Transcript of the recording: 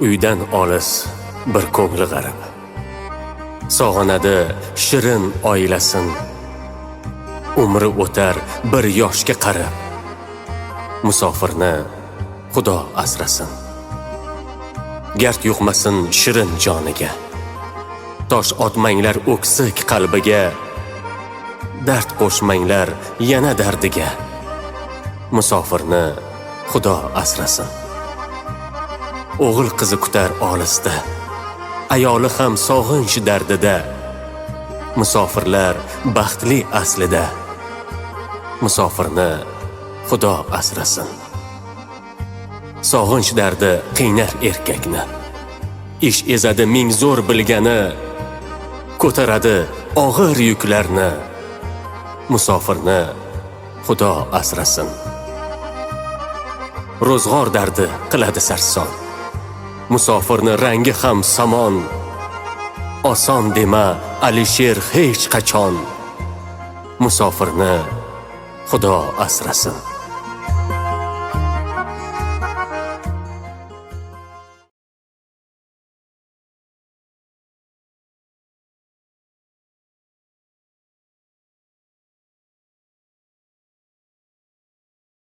Uydan olis bir ko'ngli g'arib, sog'inadi shirin oilasin. Umri o'tar bir yoshga qarib, musofirni Xudo asrasin. Gard yuqmasin shirin joniga, tosh otmanglar o'ksik qalbiga. Dard qo'shmanglar yana dardiga, musofirni Xudo asrasin. O'g'il qizi kutar olisda, ayoli ham sog'inch dardida. Musofirlar baxtli aslida, musofirni Xudo asrasin. Sog'inch dardi qiynar erkakni, ish ezadi ming zo'r bilgani. Ko'taradi og'ir yuklarni, musofirni Xudo asrasin. Ro'zg'or dardi qiladi sarson, musofirni rangi ham samon. Oson dema Alisher hech qachon, musofirni Xudo asrasin.